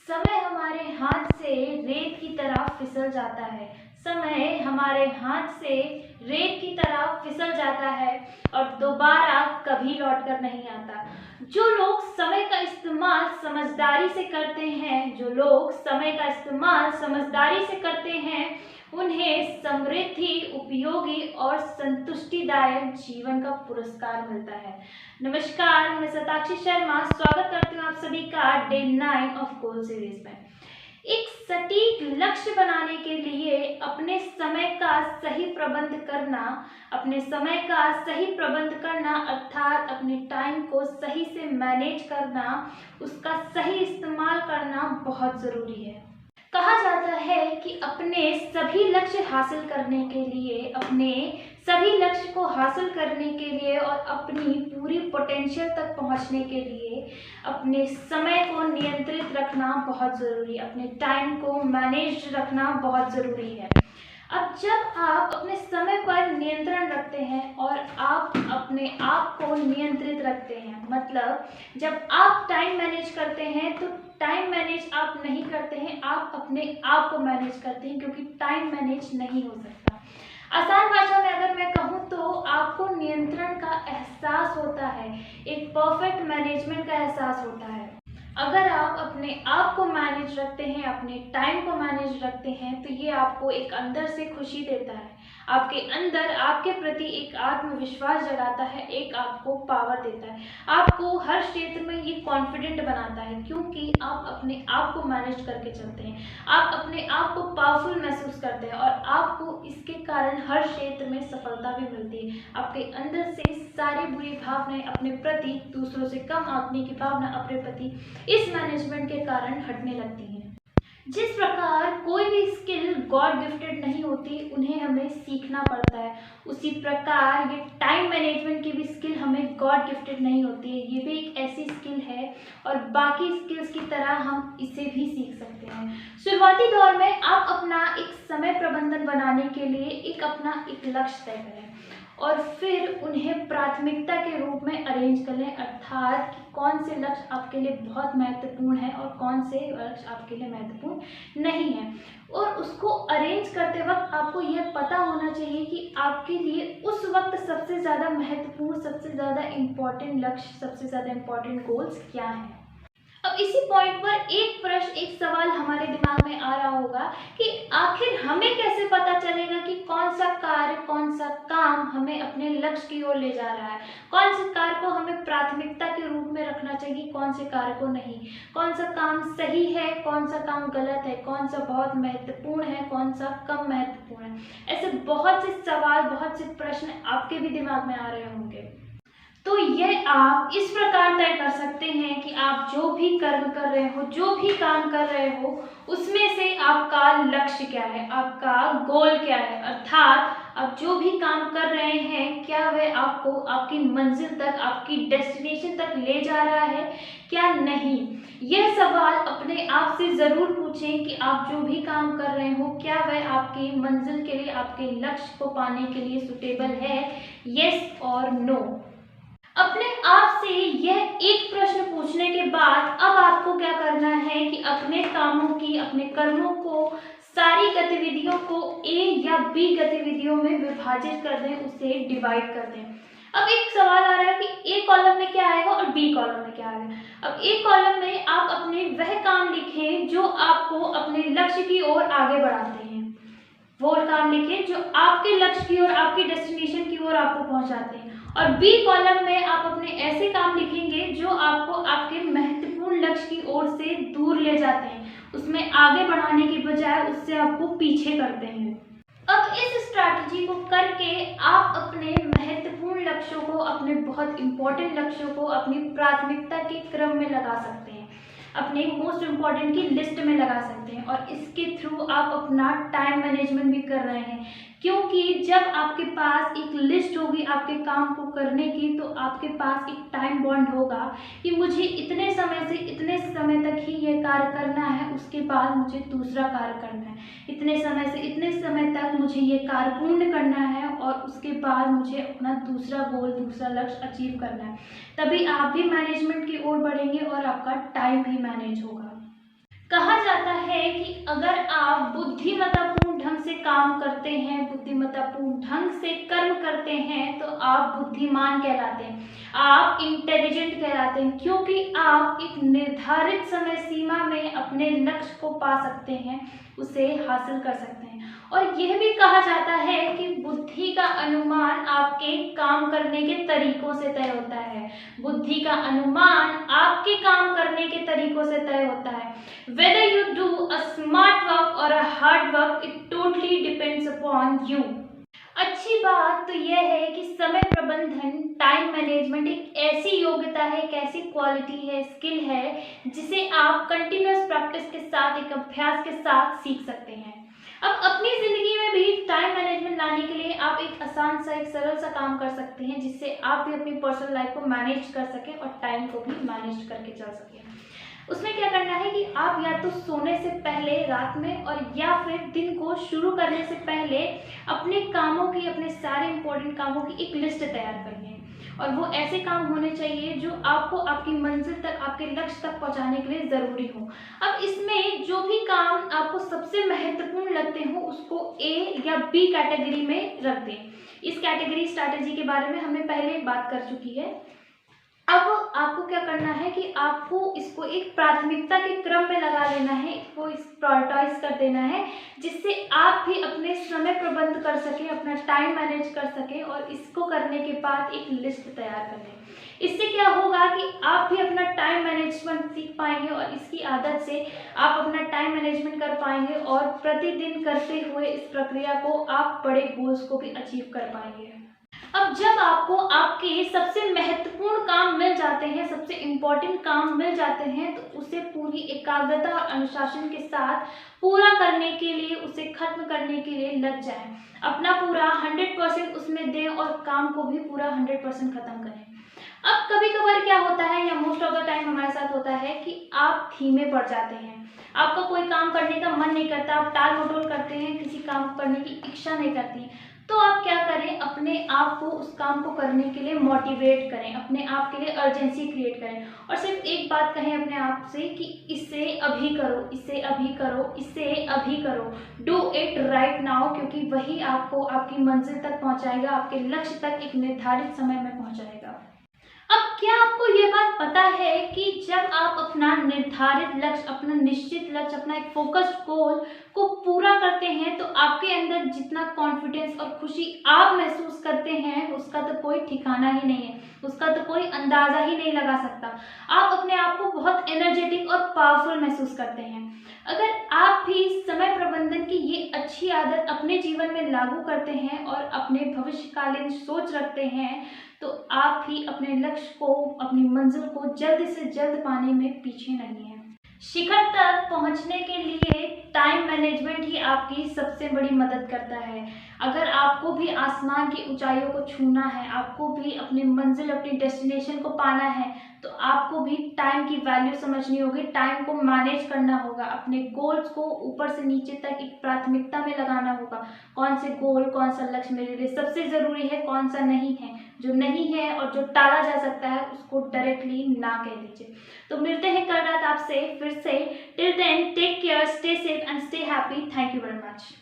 समय हमारे हाथ से रेत की तरह फिसल जाता है। समय हमारे हाथ से रेत की तरह फिसल जाता है और दोबारा कभी लौट कर नहीं आता। जो लोग समय का इस्तेमाल समझदारी से करते हैं, जो लोग समय का इस्तेमाल समझदारी से करते हैं, उन्हें समृद्धि, उपयोगी और संतुष्टिदायक जीवन का पुरस्कार मिलता है। नमस्कार, मैं शताक्षी शर्मा स्वागत करती हूँ आप सभी का डे 9 ऑफ गोल सीरीज में। एक सटीक लक्ष्य बनाने के लिए अपने समय का सही प्रबंध करना, अर्थात अपने टाइम को सही से मैनेज करना, उसका सही इस्तेमाल करना बहुत ज़रूरी है। कहा जाता है कि अपने सभी लक्ष्य हासिल करने के लिए, और अपनी पूरी पोटेंशियल तक पहुंचने के लिए अपने समय को नियंत्रित रखना बहुत ज़रूरी है, अपने टाइम को मैनेज रखना बहुत ज़रूरी है। अब जब आप अपने समय पर नियंत्रण रखते हैं और आप अपने आप को नियंत्रित रखते हैं, मतलब जब आप टाइम मैनेज करते हैं तो टाइम मैनेज आप नहीं करते हैं, आप अपने आप को मैनेज करते हैं, क्योंकि टाइम मैनेज नहीं हो सकता। आसान भाषा में अगर मैं कहूँ तो आपको नियंत्रण का एहसास होता है, एक परफेक्ट मैनेजमेंट का एहसास होता है। अगर आप अपने आप को मैनेज रखते हैं, अपने टाइम को मैनेज रखते हैं, तो ये आपको एक अंदर से खुशी देता है, आपके अंदर आपके प्रति एक आत्मविश्वास जगाता है, एक आपको पावर देता है, आपको हर क्षेत्र में ये कॉन्फिडेंट बनाता है, क्योंकि आप अपने आप को मैनेज करके चलते हैं, आप अपने आप को पावरफुल महसूस करते हैं और आपको इसके कारण हर क्षेत्र में सफलता भी मिलती है। आपके अंदर से सारी बुरी भावनाएं अपने प्रति, दूसरों से कम आंकने की भावना अपने प्रति इस मैनेजमेंट के कारण हटने लगती हैं। जिस प्रकार कोई भी स्किल गॉड गिफ्टेड नहीं होती, उन्हें हमें सीखना पड़ता है, उसी प्रकार ये टाइम मैनेजमेंट की भी स्किल हमें गॉड गिफ्टेड नहीं होती है। ये भी एक ऐसी स्किल है और बाकी स्किल्स की तरह हम इसे भी सीख सकते हैं। शुरुआती दौर में आप अपना एक समय प्रबंधन बनाने के लिए एक लक्ष्य तय करें और फिर उन्हें प्राथमिकता के रूप में अरेंज कर लें, अर्थात कि कौन से लक्ष्य आपके लिए बहुत महत्वपूर्ण है और कौन से लक्ष्य आपके लिए महत्वपूर्ण नहीं है। और उसको अरेंज करते वक्त आपको यह पता होना चाहिए कि आपके लिए उस वक्त सबसे ज़्यादा महत्वपूर्ण, सबसे ज़्यादा इम्पॉर्टेंट लक्ष्य, सबसे ज़्यादा इम्पॉर्टेंट गोल्स क्या हैं। अब इसी पॉइंट पर एक सवाल हमारे दिमाग में आ रहा होगा कि आखिर हमें कैसे पता चलेगा कि कौन सा कार्य, कौन सा काम हमें अपने लक्ष्य की ओर ले जा रहा है, कौन से कार्य को हमें प्राथमिकता के रूप में रखना चाहिए, कौन से कार्य को नहीं, कौन सा काम सही है, कौन सा काम गलत है, कौन सा बहुत महत्वपूर्ण है, कौन सा कम महत्वपूर्ण है। ऐसे बहुत से सवाल, बहुत से प्रश्न आपके भी दिमाग में आ रहे होंगे। तो यह आप इस प्रकार तय कर सकते हैं कि आप जो भी कर्म कर रहे हो, जो भी काम कर रहे हो, उसमें से आपका लक्ष्य क्या है, आपका गोल क्या है, अर्थात आप जो भी काम कर रहे हैं क्या वह आपको आपकी मंजिल तक, आपकी डेस्टिनेशन तक ले जा रहा है क्या नहीं। यह सवाल अपने आप से ज़रूर पूछें कि आप जो भी काम कर रहे हो क्या वह आपकी मंजिल के लिए, आपके लक्ष्य को पाने के लिए सुटेबल है, येस और नो। अपने आप से यह एक प्रश्न पूछने के बाद अब आपको क्या करना है कि अपने कामों की, अपने कर्मों को, सारी गतिविधियों को ए या बी गतिविधियों में विभाजित कर दें, उसे डिवाइड कर दें। अब एक सवाल आ रहा है कि ए कॉलम में क्या आएगा और बी कॉलम में क्या आएगा। अब ए कॉलम में आप अपने वह काम लिखें जो आपको अपने लक्ष्य की ओर आगे बढ़ाते हैं, वो काम लिखें जो आपके लक्ष्य की ओर, आपकी डेस्टिनेशन की ओर आपको पहुंचाते हैं। और बी कॉलम में आप अपने ऐसे काम लिखेंगे जो आपको आपके महत्वपूर्ण लक्ष्य की ओर से दूर ले जाते हैं, उसमें आगे बढ़ाने की बजाय उससे आपको पीछे करते हैं। अब इस स्ट्रैटेजी को करके आप अपने महत्वपूर्ण लक्ष्यों को, अपने बहुत इंपॉर्टेंट लक्ष्यों को अपनी प्राथमिकता के क्रम में लगा सकते हैं, अपने मोस्ट इम्पॉर्टेंट की लिस्ट में लगा सकते हैं और इसके थ्रू आप अपना टाइम मैनेजमेंट भी कर रहे हैं, क्योंकि जब आपके पास एक लिस्ट होगी आपके काम को करने की, तो आपके पास एक टाइम बॉन्ड होगा कि मुझे इतने समय से इतने समय तक ही ये कार्य करना है, उसके बाद मुझे दूसरा कार्य करना है, इतने समय से इतने समय तक मुझे ये कार्य पूर्ण करना है और उसके बाद मुझे अपना दूसरा गोल, दूसरा लक्ष्य अचीव करना है। तभी आप भी मैनेजमेंट की ओर बढ़ेंगे और आपका टाइम भी मैनेज होगा। कहा जाता है कि अगर आप बुद्धिमत्तापूर्ण ढंग से काम करते हैं, बुद्धिमत्तापूर्ण ढंग से कर्म करते हैं, तो आप बुद्धिमान कहलाते हैं, आप इंटेलिजेंट कहलाते हैं, क्योंकि आप एक निर्धारित समय सीमा में अपने लक्ष्य को पा सकते हैं, उसे हासिल कर सकते हैं। और यह भी कहा जाता है कि बुद्धि का अनुमान आपके काम करने के तरीकों से तय होता है। बुद्धि का अनुमान आपके काम करने के तरीकों से तय होता है। Whether you do a smart work or a hard work, it totally depends upon you. अच्छी बात तो यह है कि समय प्रबंधन, टाइम मैनेजमेंट एक ऐसी योग्यता है, एक ऐसी क्वालिटी है, स्किल है, जिसे आप कंटिन्यूअस प्रैक्टिस के साथ, एक अभ्यास के साथ सीख सकते हैं। अब अपनी ज़िंदगी में भी टाइम मैनेजमेंट लाने के लिए आप एक आसान सा, एक सरल सा काम कर सकते हैं, जिससे आप भी अपनी पर्सनल लाइफ को मैनेज कर सकें और टाइम को भी मैनेज करके चल सकें। उसमें क्या करना है कि आप या तो सोने से पहले रात में और या फिर दिन को शुरू करने से पहले अपने कामों की, अपने सारे इंपॉर्टेंट कामों की एक लिस्ट तैयार करिए। और वो ऐसे काम होने चाहिए जो आपको आपकी मंजिल तक, आपके लक्ष्य तक पहुंचाने के लिए ज़रूरी हो। अब इसमें जो भी काम आपको सबसे महत्वपूर्ण लगते हो, उसको ए या बी कैटेगरी में रख दें। इस कैटेगरी स्ट्रैटेजी के बारे में हमने पहले बात कर चुकी है। अब आपको क्या करना है कि आपको इसको एक प्राथमिकता के क्रम में लगा लेना है, इसको प्रायोरिटाइज कर देना है, जिससे आप भी अपने समय प्रबंध कर सकें, अपना टाइम मैनेज कर सकें और इसको करने के बाद एक लिस्ट तैयार कर लें। इससे क्या होगा कि आप भी अपना टाइम मैनेजमेंट सीख पाएंगे और इसकी आदत से आप अपना टाइम मैनेजमेंट कर पाएंगे और प्रतिदिन करते हुए इस प्रक्रिया को आप बड़े गोल्स को भी अचीव कर पाएंगे। अब जब आपको आपके सबसे महत्वपूर्ण काम मिल जाते हैं, सबसे इम्पोर्टेंट काम मिल जाते हैं, तो उसे पूरी एकाग्रता और अनुशासन के साथ पूरा करने के लिए, उसे खत्म करने के लिए लग जाएं। अपना पूरा 100% उसमें दें और काम को भी पूरा 100% खत्म करें। अब कभी कभार क्या होता है, या मोस्ट ऑफ द टाइम हमारे साथ होता है कि आप धीमे पड़ जाते हैं, आपका कोई काम करने का मन नहीं करता, आप टाल मटोल करते हैं, किसी काम को करने की इच्छा नहीं करती। तो आप क्या करें, अपने आप को उस काम को करने के लिए मोटिवेट करें, अपने आप के लिए अर्जेंसी क्रिएट करें और सिर्फ एक बात कहें अपने आप से कि इसे अभी करो, इसे अभी करो, इसे अभी करो। डू इट राइट नाउ, क्योंकि वही आपको आपकी मंजिल तक पहुंचाएगा, आपके लक्ष्य तक एक निर्धारित समय में पहुंचाएगा। अब क्या आपको ये बात पता है कि जब आप अपना निर्धारित लक्ष्य, अपना निश्चित लक्ष्य, अपना एक फोकस्ड गोल को पूरा करते हैं, तो आपके अंदर जितना कॉन्फिडेंस और खुशी आप महसूस करते हैं, उसका तो कोई ठिकाना ही नहीं है, उसका तो कोई अंदाज़ा ही नहीं लगा सकता। आप अपने आप को बहुत एनर्जेटिक और पावरफुल महसूस करते हैं। अगर आप भी समय प्रबंधन की ये अच्छी आदत अपने जीवन में लागू करते हैं और अपने भविष्यकालीन सोच रखते हैं, तो आप भी अपने लक्ष्य को, अपनी मंजिल को जल्द से जल्द पाने में पीछे नहीं हैं। शिखर तक पहुंचने के लिए टाइम मैनेजमेंट ही आपकी सबसे बड़ी मदद करता है। अगर आपको भी आसमान की ऊंचाइयों को छूना है, आपको भी अपनी मंजिल, अपनी डेस्टिनेशन को पाना है, तो आपको भी टाइम की वैल्यू समझनी होगी, टाइम को मैनेज करना होगा, अपने गोल्स को ऊपर से नीचे तक एक प्राथमिकता में लगाना होगा। कौन से गोल, कौन सा लक्ष्य मेरे लिए सबसे ज़रूरी है, कौन सा नहीं है, जो नहीं है और जो टाला जा सकता है उसको डायरेक्टली ना कह दीजिए। तो मिलते हैं कल रात आपसे फिर से। Till then take care, stay safe and stay happy. Thank you very much.